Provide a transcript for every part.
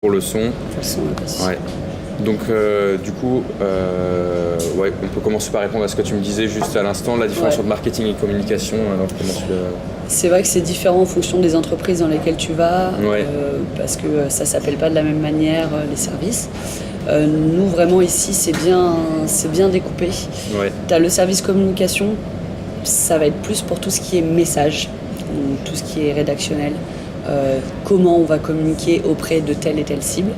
pour le son. Pour le son, Ouais. Donc du coup, on peut commencer par répondre à ce que tu me disais juste à l'instant, la différence entre marketing et communication. Alors, C'est vrai que c'est différent en fonction des entreprises dans lesquelles tu vas, parce que ça s'appelle pas de la même manière les services. Nous vraiment ici c'est bien découpé. Tu as le service communication, ça va être plus pour tout ce qui est message, tout ce qui est rédactionnel. Comment on va communiquer auprès de telle et telle cible.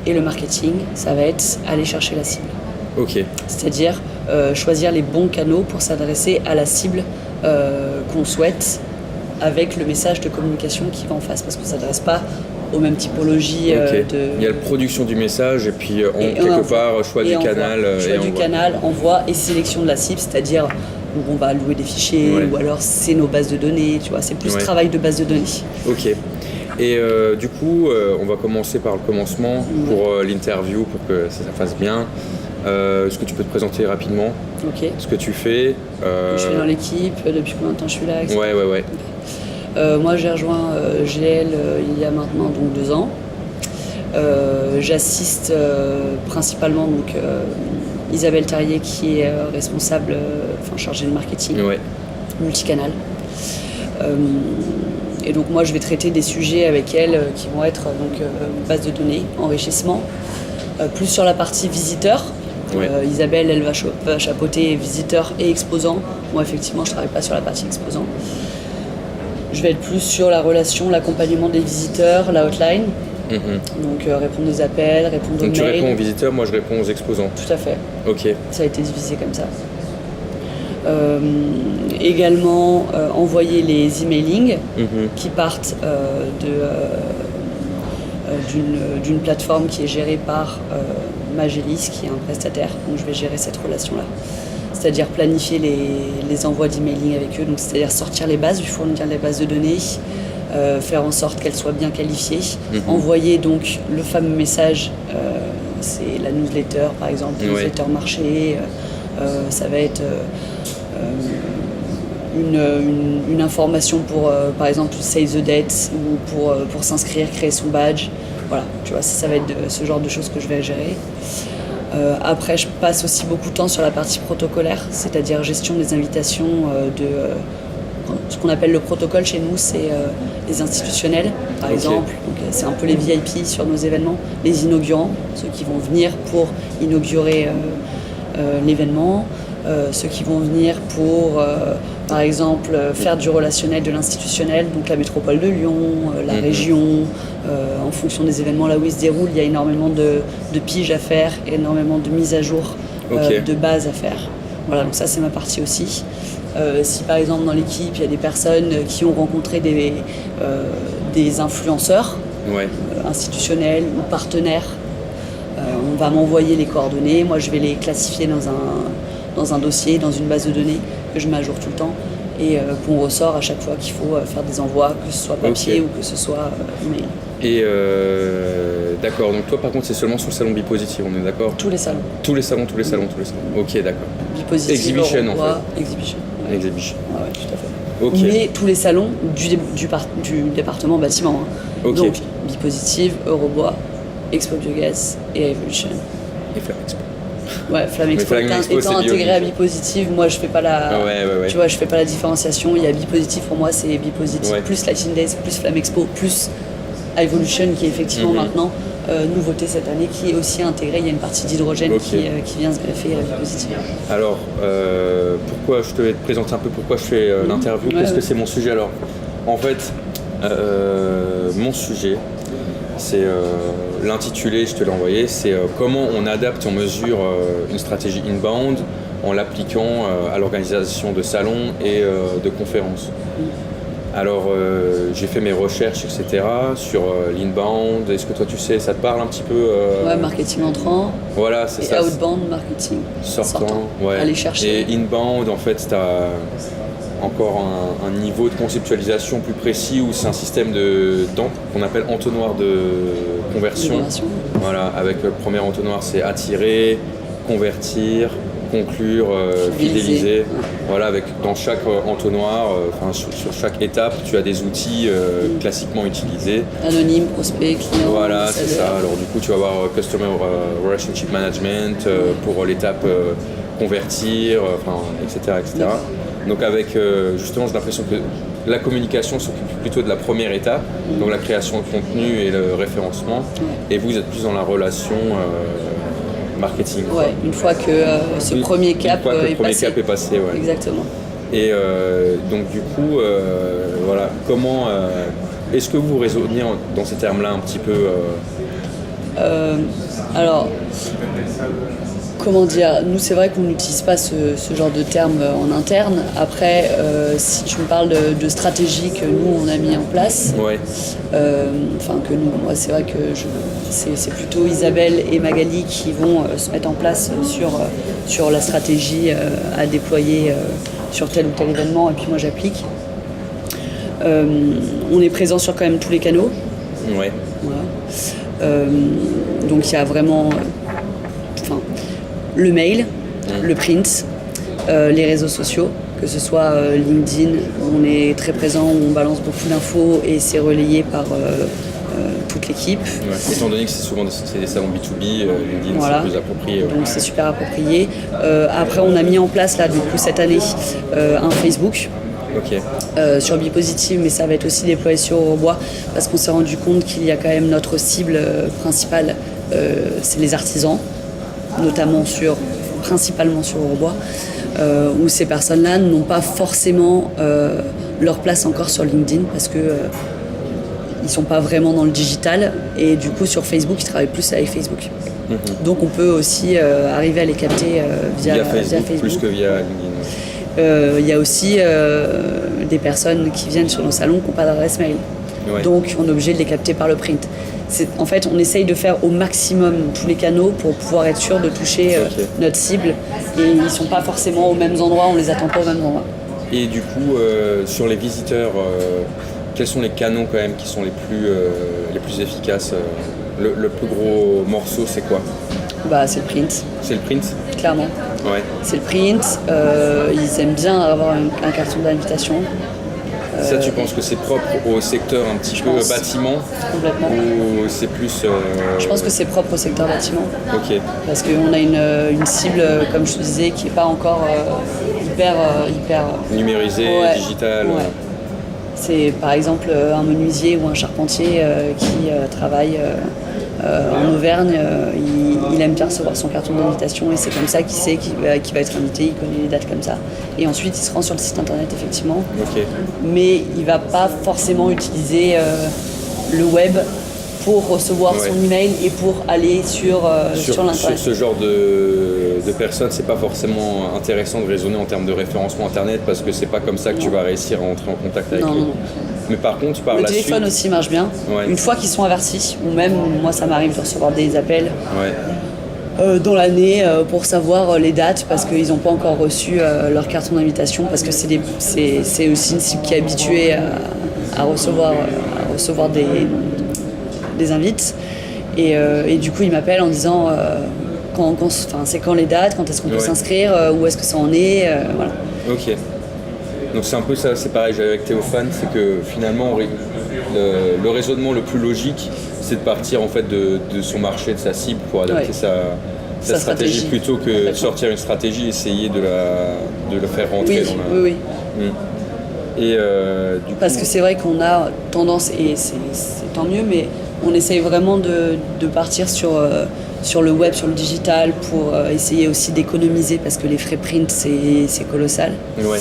Et le marketing, ça va être aller chercher la cible. C'est-à-dire choisir les bons canaux pour s'adresser à la cible qu'on souhaite avec le message de communication qui va en face, parce qu'on ne s'adresse pas aux mêmes typologies de... Il y a la production du message et puis quelque part choix du canal. Choix du canal, envoi et sélection de la cible, c'est-à-dire où on va louer des fichiers ou alors c'est nos bases de données, tu vois, c'est plus travail de base de données. Et du coup, on va commencer par le commencement pour l'interview, pour que ça fasse bien. Est-ce que tu peux te présenter rapidement ce que tu fais Je suis dans l'équipe, depuis combien de temps je suis là, etc. Moi j'ai rejoint GL il y a maintenant donc 2 ans. J'assiste principalement donc Isabelle Terrier qui est responsable, chargée de marketing multicanal. Et donc moi je vais traiter des sujets avec elle qui vont être base de données, enrichissement, plus sur la partie visiteur. Isabelle elle va chapeauter visiteurs et exposants. Moi effectivement je travaille pas sur la partie exposant. Je vais être plus sur la relation, l'accompagnement des visiteurs, la hotline. Donc répondre aux appels, répondre aux mails. Donc tu réponds aux visiteurs, moi je réponds aux exposants. Tout à fait. Ça a été divisé comme ça. Également envoyer les emailings qui partent d'une plateforme qui est gérée par Magellis, qui est un prestataire. Donc je vais gérer cette relation-là. C'est-à-dire planifier les envois d'emailing avec eux, donc c'est-à-dire sortir les bases, lui fournir les bases de données, faire en sorte qu'elles soient bien qualifiées, envoyer donc le fameux message, c'est la newsletter par exemple, newsletter marché, ça va être une information pour par exemple save the date ou pour s'inscrire, créer son badge, voilà, tu vois, ça va être ce genre de choses que je vais gérer. Après, je passe aussi beaucoup de temps sur la partie protocolaire, c'est-à-dire gestion des invitations ce qu'on appelle le protocole chez nous, c'est les institutionnels, par exemple. Donc, c'est un peu les VIP sur nos événements, les inaugurants, ceux qui vont venir pour inaugurer l'événement, ceux qui vont venir pour, par exemple, faire du relationnel de l'institutionnel, donc la métropole de Lyon, la région. En fonction des événements là où ils se déroulent, il y a énormément de piges à faire, énormément de mises à jour de base à faire. Voilà, donc ça c'est ma partie aussi. Si par exemple dans l'équipe il y a des personnes qui ont rencontré des influenceurs institutionnels ou partenaires, on va m'envoyer les coordonnées, moi je vais les classifier dans un dossier, dans une base de données que je mets à jour tout le temps et qu'on ressort à chaque fois qu'il faut faire des envois, que ce soit papier ou que ce soit email. Et d'accord, donc toi par contre c'est seulement sur le salon Bipositive, on est d'accord ? Tous les salons. Tous les salons. Ok, d'accord. Bipositive, Exhibition Europois, en fait. Exhibition. Exhibition. Ouais, tout à fait. Mais tous les salons du département bâtiment. Donc Bipositive, Eurobois, Expo Biogaz et Evolution. Et Flamme Expo. Ouais, Flamme Expo étant intégré à Bipositive, moi je fais pas tu vois, je fais pas la différenciation. Il y a Bipositive pour moi, c'est Bipositive plus Lighting Days, plus Flamme Expo, plus Evolution qui est effectivement maintenant nouveauté cette année, qui est aussi intégrée. Il y a une partie d'hydrogène qui vient se greffer à Bipositive. Alors, pourquoi je te vais te présenter un peu pourquoi je fais l'interview, parce que c'est mon sujet. Alors, en fait, mon sujet, c'est l'intitulé, je te l'ai envoyé, c'est comment on adapte et on mesure une stratégie inbound en l'appliquant à l'organisation de salons et de conférences. Alors j'ai fait mes recherches, etc. sur l'inbound. Est-ce que toi tu sais, ça te parle un petit peu marketing entrant. Voilà, c'est ça. Et outbound marketing. Sortant. Aller chercher. Et inbound, en fait, tu as encore un niveau de conceptualisation plus précis où c'est un système qu'on appelle entonnoir de conversion. Voilà, avec le premier entonnoir, c'est attirer, convertir, conclure, fidéliser. Voilà, avec dans chaque entonnoir, sur chaque étape, tu as des outils classiquement utilisés. Anonyme, prospect, client. Voilà, c'est ça. Alors du coup, tu vas avoir Customer Relationship Management pour l'étape convertir, etc. Donc avec, justement, j'ai l'impression que la communication s'occupe plutôt de la première étape, donc la création de contenu et le référencement, et vous êtes plus dans la relation marketing. Ouais, une fois que ce premier cap est passé. Ouais. Exactement. Et donc du coup, voilà, comment est-ce que vous raisonnez dans ces termes-là un petit peu Alors, comment dire, nous c'est vrai qu'on n'utilise pas ce genre de terme en interne. Après, si tu me parles de stratégie que nous on a mis en place, ouais. Que nous, moi c'est vrai que c'est plutôt Isabelle et Magali qui vont se mettre en place sur la stratégie à déployer sur tel ou tel événement, et puis moi j'applique. On est présent sur quand même tous les canaux. Ouais. Voilà. Donc il y a vraiment le mail, le print, les réseaux sociaux, que ce soit LinkedIn, où on est très présent, où on balance beaucoup d'infos et c'est relayé par toute l'équipe. Ouais. Étant donné que c'est souvent des salons B2B, LinkedIn voilà. C'est plus approprié. Ouais. Donc c'est super approprié. Après on a mis en place là, du coup, cette année un Facebook. Okay. Sur Bipositive, mais ça va être aussi déployé sur Eurobois parce qu'on s'est rendu compte qu'il y a quand même notre cible principale, c'est les artisans, principalement sur Eurobois, où ces personnes-là n'ont pas forcément leur place encore sur LinkedIn parce que ils sont pas vraiment dans le digital, et du coup sur Facebook ils travaillent plus avec Facebook. Donc on peut aussi arriver à les capter via Facebook plus que via LinkedIn. Il y a aussi des personnes qui viennent sur nos salons qui n'ont pas d'adresse mail. Ouais. Donc on est obligé de les capter par le print. En fait, on essaye de faire au maximum tous les canaux pour pouvoir être sûr de toucher notre cible. Et ils ne sont pas forcément aux mêmes endroits, on ne les attend pas aux mêmes endroits. Et du coup, sur les visiteurs, quels sont les canaux quand même qui sont les plus efficaces le plus gros morceau, c'est quoi ? C'est le print. C'est le print ? Clairement. Ouais. C'est le print. Ils aiment bien avoir un carton d'invitation. Ça, tu penses que c'est propre au secteur un petit peu bâtiment ? Complètement. Ou c'est plus... Je pense que c'est propre au secteur bâtiment. Ok. Parce qu'on a une cible, comme je te disais, qui n'est pas encore hyper... numérisée, digitale. Ouais. C'est par exemple un menuisier ou un charpentier qui travaille en Auvergne, il aime bien recevoir son carton d'invitation et c'est comme ça qu'il sait qu'il va être invité, il connaît les dates comme ça. Et ensuite il se rend sur le site internet effectivement, mais il ne va pas forcément utiliser le web pour recevoir son email et pour aller sur l'internet. Sur ce genre de personnes, c'est pas forcément intéressant de raisonner en termes de référencement internet parce que c'est pas comme ça que tu vas réussir à entrer en contact avec lui. Mais par contre, par le téléphone aussi marche bien. Ouais. Une fois qu'ils sont avertis, ou même moi ça m'arrive de recevoir des appels dans l'année pour savoir les dates parce qu'ils n'ont pas encore reçu leur carton d'invitation, parce que c'est aussi une cible qui est habituée à recevoir des invites. Et du coup ils m'appellent en disant c'est quand les dates, quand est-ce qu'on peut s'inscrire, où est-ce que ça en est, voilà. Ok. Donc c'est un peu ça, c'est pareil, j'avais avec Théophane, c'est que finalement le raisonnement le plus logique, c'est de partir en fait de son marché, de sa cible pour adapter sa stratégie plutôt que de sortir une stratégie, essayer de le faire rentrer dans la... Oui. Et du parce que c'est vrai qu'on a tendance, et c'est tant mieux, mais on essaye vraiment de partir sur le web, sur le digital, pour essayer aussi d'économiser, parce que les frais print c'est colossal. Ouais.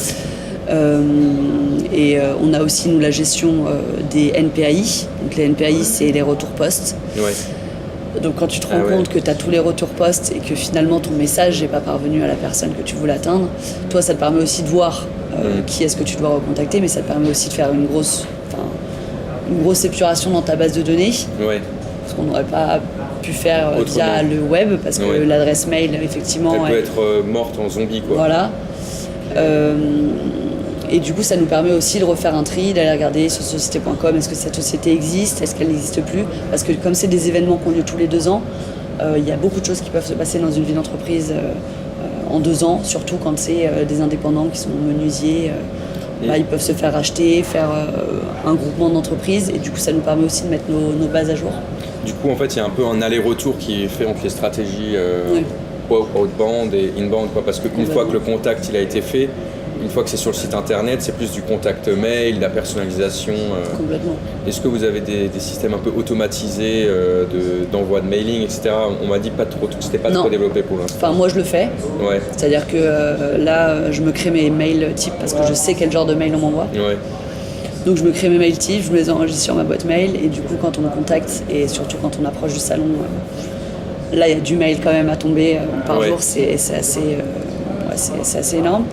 On a aussi nous la gestion des NPAI. Donc les NPAI c'est les retours post. Ouais. Donc quand tu te rends compte que tu as tous les retours post et que finalement ton message n'est pas parvenu à la personne que tu voulais atteindre, toi ça te permet aussi de voir qui est-ce que tu dois recontacter, mais ça te permet aussi de faire une grosse épuration dans ta base de données. Ouais. Ce qu'on n'aurait pas pu faire via le web, parce que l'adresse mail effectivement elle peut être morte en zombie quoi. Voilà. Et du coup, ça nous permet aussi de refaire un tri, d'aller regarder sur société.com, est-ce que cette société existe, est-ce qu'elle n'existe plus ? Parce que comme c'est des événements qui ont lieu tous les 2 ans, il y a beaucoup de choses qui peuvent se passer dans une vie d'entreprise en 2 ans, surtout quand c'est des indépendants qui sont menuisiers. Ils peuvent se faire racheter, faire un groupement d'entreprises et du coup ça nous permet aussi de mettre nos bases à jour. Du coup en fait il y a un peu un aller-retour qui est fait entre les stratégies outbound et inbound, quoi, parce qu'une fois que le contact il a été fait, une fois que c'est sur le site internet, c'est plus du contact mail, de la personnalisation. Complètement. Est-ce que vous avez des systèmes un peu automatisés d'envoi de mailing, etc. On m'a dit c'était pas trop développé pour l'instant. Enfin moi je le fais. Ouais. C'est-à-dire que là je me crée mes mails types parce que je sais quel genre de mail on m'envoie. Ouais. Donc je me crée mes mails types, je me les enregistre sur ma boîte mail et du coup quand on me contacte et surtout quand on approche du salon, là il y a du mail quand même à tomber par jour, c'est assez énorme.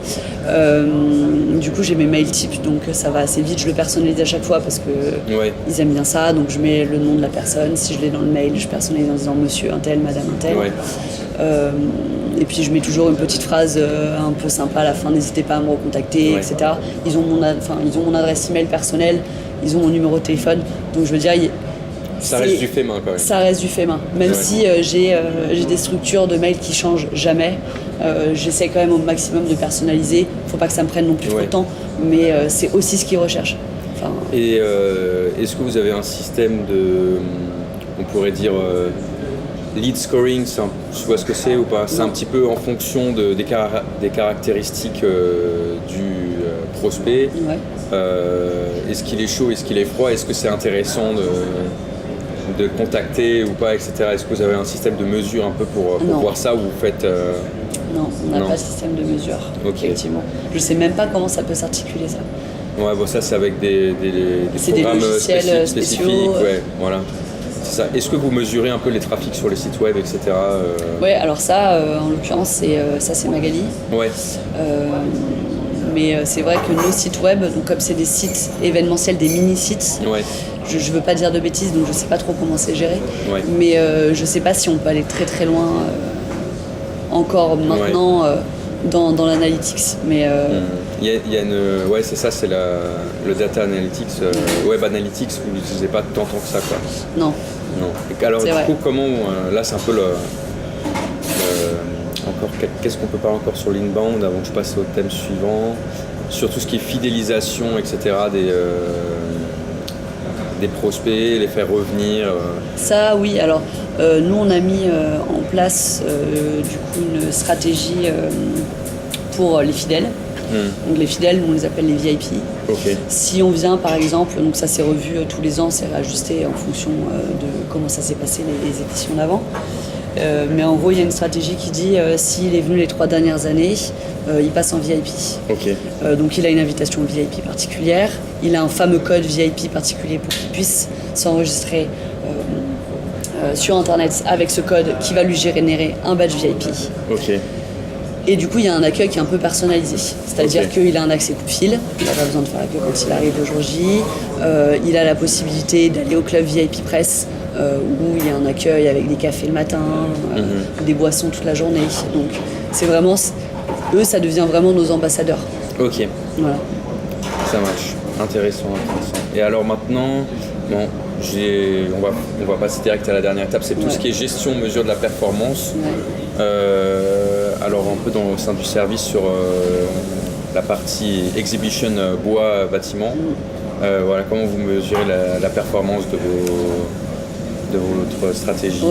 Du coup j'ai mes mails types donc ça va assez vite, je le personnalise à chaque fois parce que ils aiment bien ça, donc je mets le nom de la personne, si je l'ai dans le mail je personnalise en disant monsieur un tel, madame un tel. Et puis je mets toujours une petite phrase un peu sympa à la fin, n'hésitez pas à me recontacter, etc. Ils ont mon adresse email personnelle, ils ont mon numéro de téléphone, donc je veux dire ça reste du fait main quand même. Ça reste du fait main. Même si j'ai des structures de mail qui changent jamais, j'essaie quand même au maximum de personnaliser. Faut pas que ça me prenne non plus trop de temps, mais c'est aussi ce qu'ils recherchent. Enfin... Et est-ce que vous avez un système on pourrait dire, lead scoring, tu vois ce que c'est ou pas? C'est un petit peu en fonction des caractéristiques du prospect. Est-ce qu'il est chaud, est-ce qu'il est froid, est-ce que c'est intéressant de contacter ou pas, etc. Est-ce que vous avez un système de mesure un peu pour voir ça ou vous faites... Non, on n'a pas de système de mesure, effectivement. Je sais même pas comment ça peut s'articuler ça. Ouais, bon ça c'est avec des programmes des logiciels spécifiques. Voilà. C'est ça. Est-ce que vous mesurez un peu les trafics sur les sites web, etc. Oui, alors ça, en l'occurrence, c'est Magali. Ouais. Mais c'est vrai que nos sites web, donc comme c'est des sites événementiels, des mini-sites, je ne veux pas dire de bêtises, donc je ne sais pas trop comment c'est géré. Mais je ne sais pas si on peut aller très très loin encore maintenant dans l'analytics. Mais il y a une... c'est ça, c'est le data analytics, web analytics, vous n'utilisez pas tant que ça, quoi. Non. Alors du coup, comment... là, c'est un peu encore, qu'est-ce qu'on peut parler encore sur l'inbound avant que je passe au thème suivant, sur tout ce qui est fidélisation, etc. des prospects, les faire revenir. Ça, oui. Alors, nous, on a mis en place du coup une stratégie pour les fidèles. Donc les fidèles, on les appelle les VIP. Si on vient par exemple, donc ça s'est revu tous les ans, c'est réajusté en fonction de comment ça s'est passé les éditions d'avant. Mais en gros, il y a une stratégie qui dit s'il est venu les 3 dernières années, il passe en VIP. Donc il a une invitation VIP particulière, il a un fameux code VIP particulier pour qu'il puisse s'enregistrer sur Internet avec ce code qui va lui générer un badge VIP. Et du coup, il y a un accueil qui est un peu personnalisé. C'est-à-dire qu'il a un accès coup de fil, il n'a pas besoin de faire l'accueil quand il arrive le jour J. Il a la possibilité d'aller au club VIP Presse, où il y a un accueil avec des cafés le matin, des boissons toute la journée. Donc, c'est vraiment... Eux, ça devient vraiment nos ambassadeurs. Voilà. Ça marche. Intéressant. Et alors maintenant... on va passer direct à la dernière étape, c'est tout ce qui est gestion, mesure de la performance. Alors un peu au sein du service sur la partie exhibition bois bâtiment. Comment vous mesurez la performance de votre stratégie?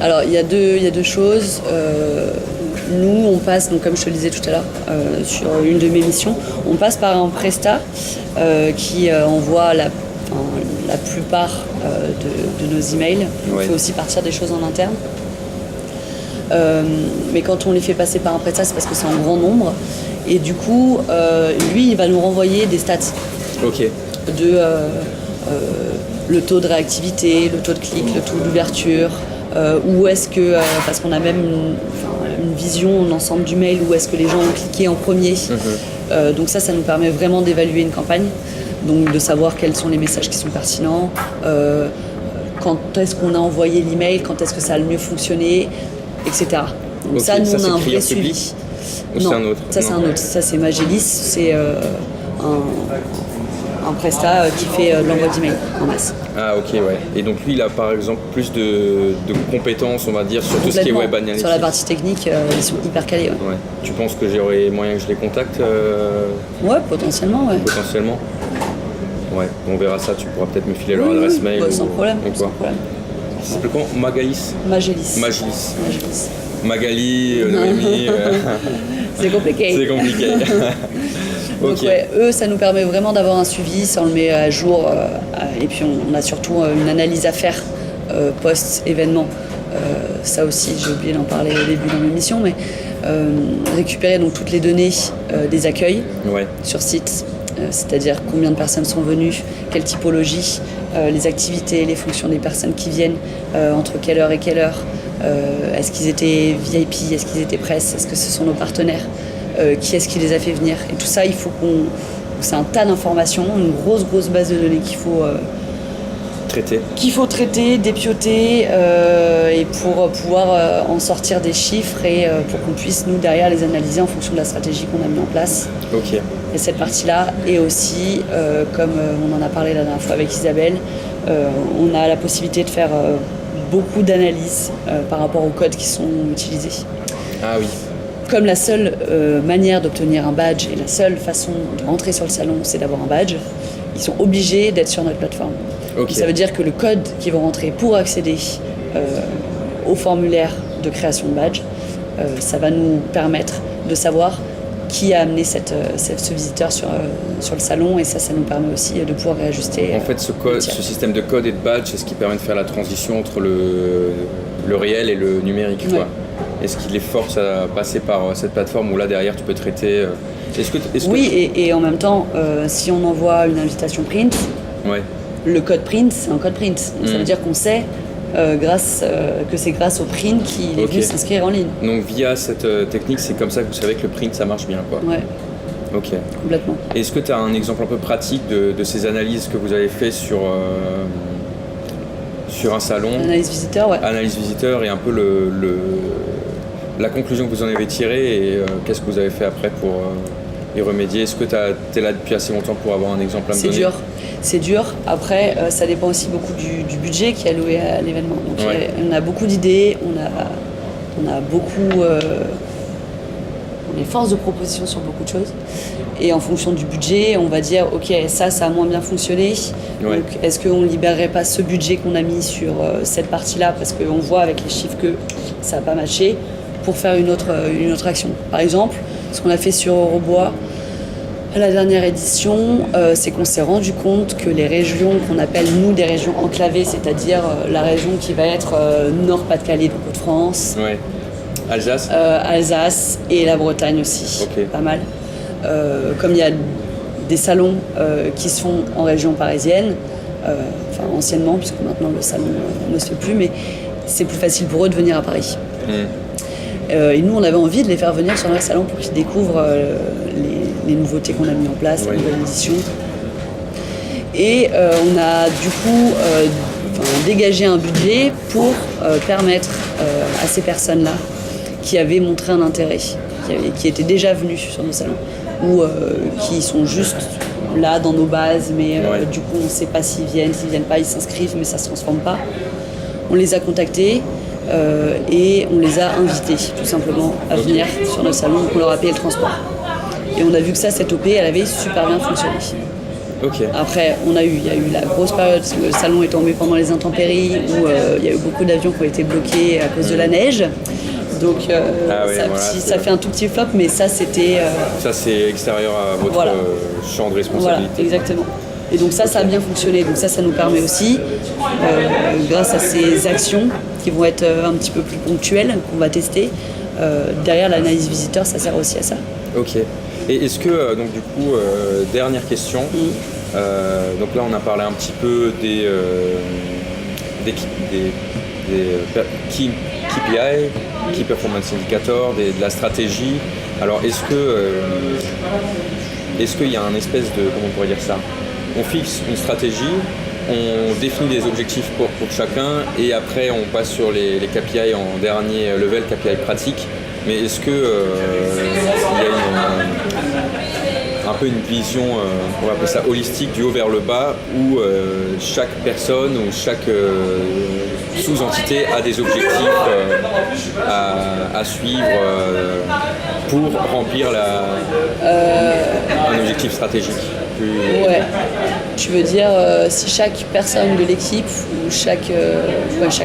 Alors il y a deux choses. Nous, on passe, donc comme je te le disais tout à l'heure, sur une de mes missions, on passe par un prestat qui envoie la plupart de nos emails. On fait aussi partir des choses en interne. Mais quand on les fait passer par un prestat, c'est parce que c'est en grand nombre. Et du coup, lui, il va nous renvoyer des stats. De le taux de réactivité, le taux de clic, le taux d'ouverture, où est-ce que, parce qu'on a même une vision d'ensemble du mail, où est-ce que les gens ont cliqué en premier. Donc ça nous permet vraiment d'évaluer une campagne. Donc de savoir quels sont les messages qui sont pertinents, quand est-ce qu'on a envoyé l'email, quand est-ce que ça a le mieux fonctionné, etc. Donc ça, nous, on a un vrai suivi. Non, c'est un autre. Ça, c'est un autre. Ça, c'est Magelis, c'est un prestat qui fait l'envoi d'email en masse. Ah ok, ouais. Et donc lui, il a par exemple plus de compétences, on va dire, sur tout ce qui est web analytics. Sur la partie technique, ils sont hyper calés. Ouais. Ouais. Tu penses que j'aurais moyen que je les contacte Ouais, potentiellement, ouais. Potentiellement. Ouais, on verra ça, tu pourras peut-être me filer leur adresse mail. Bah, sans problème. Sans problème. Ça s'appelle comment? Magaïs? Magélis. Magali, Noémie. C'est compliqué. C'est compliqué. Donc Ok. ouais, eux, ça nous permet vraiment d'avoir un suivi, ça on le met à jour. Et puis on a surtout une analyse à faire post-événement. Ça aussi, j'ai oublié d'en parler au début dans l'émission, mais récupérer donc toutes les données des accueils sur site. C'est-à-dire combien de personnes sont venues, quelle typologie, les activités, les fonctions des personnes qui viennent, entre quelle heure et quelle heure, est-ce qu'ils étaient VIP, est-ce qu'ils étaient presse, est-ce que ce sont nos partenaires, qui est-ce qui les a fait venir. Et tout ça, il faut c'est un tas d'informations, une grosse base de données qu'il faut traiter, dépioter et pour pouvoir en sortir des chiffres et pour qu'on puisse nous derrière les analyser en fonction de la stratégie qu'on a mis en place. Ok. Et cette partie-là, et aussi, comme on en a parlé la dernière fois avec Isabelle, on a la possibilité de faire beaucoup d'analyses par rapport aux codes qui sont utilisés. Ah oui. Comme la seule manière d'obtenir un badge et la seule façon de rentrer sur le salon, c'est d'avoir un badge, ils sont obligés d'être sur notre plateforme. Okay. Ça veut dire que le code qu'ils vont rentrer pour accéder au formulaire de création de badge, ça va nous permettre de savoir qui a amené ce visiteur sur le salon, et ça nous permet aussi de pouvoir réajuster. En fait, ce système de code et de badge, c'est ce qui permet de faire la transition entre le réel et le numérique. Ouais. Quoi. Est-ce qu'il les force à passer par cette plateforme où là derrière tu peux traiter Oui, et en même temps, si on envoie une invitation print, le code print, c'est un code print. Donc ça veut dire qu'on sait que c'est grâce au print qu'il est venu s'inscrire en ligne. Donc via cette technique, c'est comme ça que vous savez que le print ça marche bien, quoi. Ouais. Ok. Complètement. Est-ce que tu as un exemple un peu pratique de ces analyses que vous avez fait sur un salon? Analyse visiteur, ouais. Analyse visiteur et un peu la conclusion que vous en avez tirée et qu'est-ce que vous avez fait après pour y remédier. Est-ce que tu es là depuis assez longtemps pour avoir un exemple à me donner? C'est dur. Après, ça dépend aussi beaucoup du budget qui est alloué à l'événement. Donc, on a beaucoup d'idées, on a beaucoup... on est force de proposition sur beaucoup de choses. Et en fonction du budget, on va dire, ok, ça a moins bien fonctionné. Donc, est-ce qu'on ne libérerait pas ce budget qu'on a mis sur cette partie-là, parce qu'on voit avec les chiffres que ça n'a pas matché, pour faire une autre action. Par exemple, ce qu'on a fait sur Eurobois, à la dernière édition, c'est qu'on s'est rendu compte que les régions qu'on appelle, nous, des régions enclavées, c'est-à-dire la région qui va être Nord-Pas-de-Calais, donc Hauts-de-France, Alsace et la Bretagne aussi, pas mal. Comme il y a des salons qui se font en région parisienne, enfin anciennement, puisque maintenant le salon ne se fait plus, mais c'est plus facile pour eux de venir à Paris. Et nous, on avait envie de les faire venir sur notre salon pour qu'ils découvrent les nouveautés qu'on a mis en place, la nouvelle édition. Et on a du coup dégagé un budget pour permettre à ces personnes-là qui avaient montré un intérêt, qui étaient déjà venus sur nos salons, ou qui sont juste là dans nos bases, mais du coup on ne sait pas s'ils viennent pas, ils s'inscrivent, mais ça ne se transforme pas. On les a contactés et on les a invités tout simplement à venir sur notre salon, donc on leur a payé le transport. Et on a vu que cette OP, elle avait super bien fonctionné. Après, il y a eu la grosse période, le salon est tombé pendant les intempéries, où il y a eu beaucoup d'avions qui ont été bloqués à cause de la neige. Donc ça fait un tout petit flop, mais ça c'était... Ça c'est extérieur à votre champ de responsabilité. Voilà, exactement. Et donc ça a bien fonctionné. Donc ça nous permet aussi, grâce à ces actions qui vont être un petit peu plus ponctuelles, qu'on va tester, derrière l'analyse visiteur, ça sert aussi à ça. Ok. Et est-ce que, donc du coup, dernière question, donc là on a parlé un petit peu des KPI, Key Performance Indicator, de la stratégie. Alors est-ce qu'il y a un espèce de, comment on pourrait dire ça, on fixe une stratégie, on définit des objectifs pour chacun et après on passe sur les KPI en dernier level, KPI pratique. Mais est-ce que il y a un peu une vision, on va appeler ça holistique, du haut vers le bas, où chaque personne ou chaque sous-entité a des objectifs à suivre pour remplir un objectif stratégique. Ouais. Tu veux dire si chaque personne de l'équipe ou chaque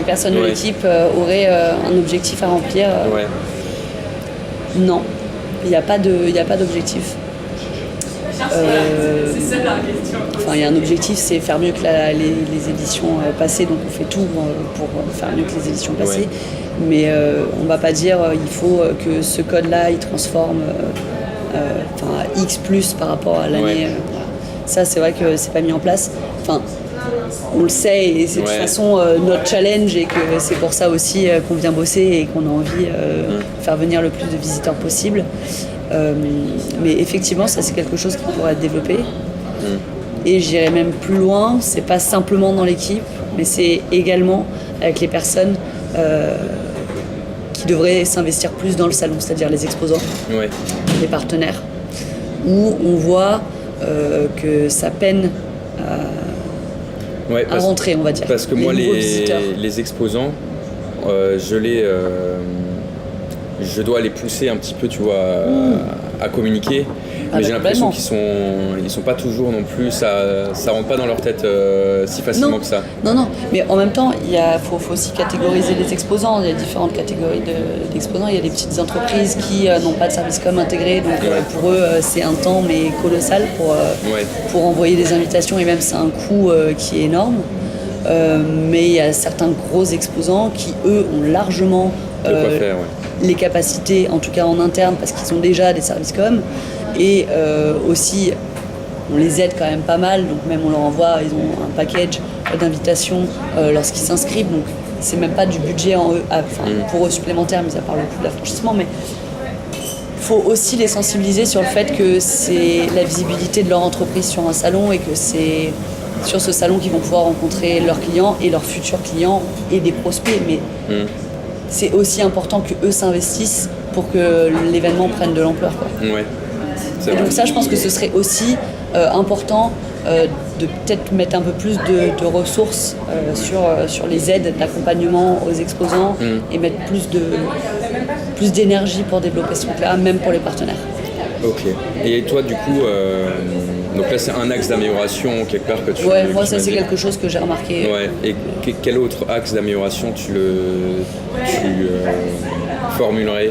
personne de l'équipe aurait un objectif à remplir Ouais. Non, il n'y a pas d'objectif. Enfin, il y a un objectif, c'est faire mieux que les éditions passées, donc on fait tout pour faire mieux que les éditions passées. Ouais. Mais on ne va pas dire il faut que ce code-là il transforme X plus par rapport à l'année. Ouais. Voilà. Ça, c'est vrai que c'est pas mis en place. Enfin, on le sait et c'est de toute façon notre challenge et que c'est pour ça aussi qu'on vient bosser et qu'on a envie de faire venir le plus de visiteurs possible. Mais effectivement, ça c'est quelque chose qui pourrait être développé. Et j'irais même plus loin, c'est pas simplement dans l'équipe, mais c'est également avec les personnes qui devraient s'investir plus dans le salon, c'est-à-dire les exposants, les partenaires, où on voit que ça peine à rentrer, on va dire. Parce que moi, les exposants, je dois les pousser un petit peu, tu vois, à communiquer. Mais j'ai l'impression qu'ils sont pas toujours non plus, ça rentre pas dans leur tête si facilement que ça. Non, mais en même temps, faut aussi catégoriser les exposants. Il y a différentes catégories d'exposants. Il y a des petites entreprises qui n'ont pas de service com intégré, donc pour eux, c'est un temps mais colossal pour envoyer des invitations et même c'est un coût qui est énorme. Mais il y a certains gros exposants qui, eux, ont largement les capacités, en tout cas en interne, parce qu'ils ont déjà des services com. Et aussi, on les aide quand même pas mal, donc même on leur envoie, ils ont un package d'invitations lorsqu'ils s'inscrivent, donc c'est même pas du budget pour eux supplémentaire, mis à part le coût de l'affranchissement, mais il faut aussi les sensibiliser sur le fait que c'est la visibilité de leur entreprise sur un salon et que c'est sur ce salon qu'ils vont pouvoir rencontrer leurs clients et leurs futurs clients et des prospects, mais c'est aussi important qu'eux s'investissent pour que l'événement prenne de l'ampleur. Et donc ça, je pense que ce serait aussi important de peut-être mettre un peu plus de ressources sur les aides d'accompagnement aux exposants et mettre plus d'énergie pour développer ce truc-là, même pour les partenaires. Ok. Et toi, du coup, donc là, c'est un axe d'amélioration quelque part que tu... moi, ça, c'est quelque chose que j'ai remarqué. Et quel autre axe d'amélioration tu formulerais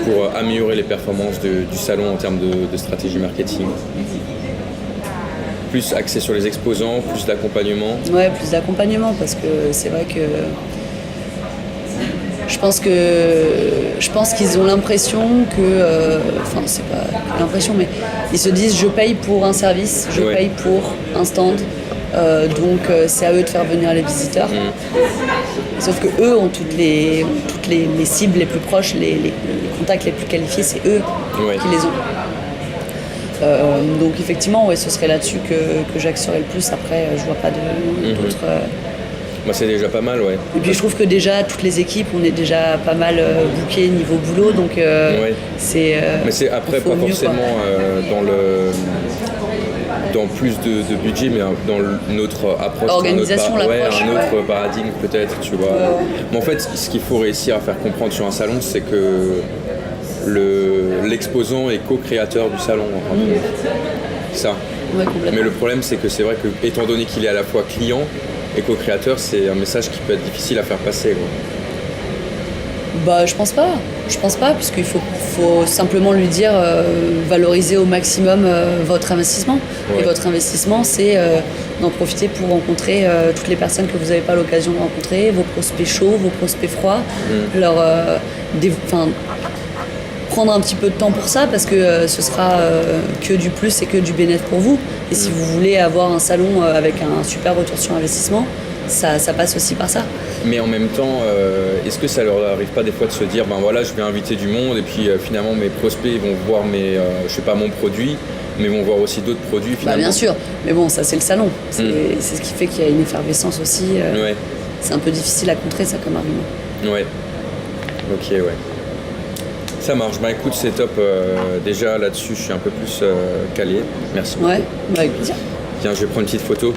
pour améliorer les performances du salon en termes de stratégie marketing? Plus axé sur les exposants, plus d'accompagnement? Ouais, plus d'accompagnement, parce que c'est vrai que je pense qu'ils ont l'impression que... c'est pas l'impression, mais ils se disent je paye pour un service, je paye pour un stand, donc c'est à eux de faire venir les visiteurs. Sauf que eux ont toutes les cibles les plus proches, les contacts les plus qualifiés, c'est eux qui les ont. Donc effectivement, ce serait là-dessus que j'axerais le plus. Après, je vois pas d'autres... Moi, c'est déjà pas mal, Et puis je trouve que déjà, toutes les équipes, on est déjà pas mal bookées niveau boulot, donc c'est... Mais c'est après pas forcément dans plus de budget, mais dans notre approche, organisation, un autre paradigme peut-être, tu vois. Mais en fait, ce qu'il faut réussir à faire comprendre sur un salon, c'est que l'exposant est co-créateur du salon. Ça. Mais le problème, c'est que c'est vrai que, étant donné qu'il est à la fois client et co-créateur, c'est un message qui peut être difficile à faire passer. Je pense pas, puisqu'il faut simplement lui dire valoriser au maximum votre investissement. Et votre investissement, c'est d'en profiter pour rencontrer toutes les personnes que vous n'avez pas l'occasion de rencontrer, vos prospects chauds, vos prospects froids, prendre un petit peu de temps pour ça, parce que ce sera que du plus et que du bénéfice pour vous. Et si vous voulez avoir un salon avec un super retour sur investissement, ça passe aussi par ça. Mais en même temps, est-ce que ça leur arrive pas des fois de se dire je vais inviter du monde et puis finalement mes prospects vont voir mon produit, mais vont voir aussi d'autres produits finalement. Bien sûr, mais bon, ça c'est le salon. C'est ce qui fait qu'il y a une effervescence aussi. C'est un peu difficile à contrer ça comme argument. Ok. Ça marche. Bah écoute, c'est top. Déjà là-dessus, je suis un peu plus calé. Merci beaucoup. Ouais, avec plaisir. Tiens, je vais prendre une petite photo.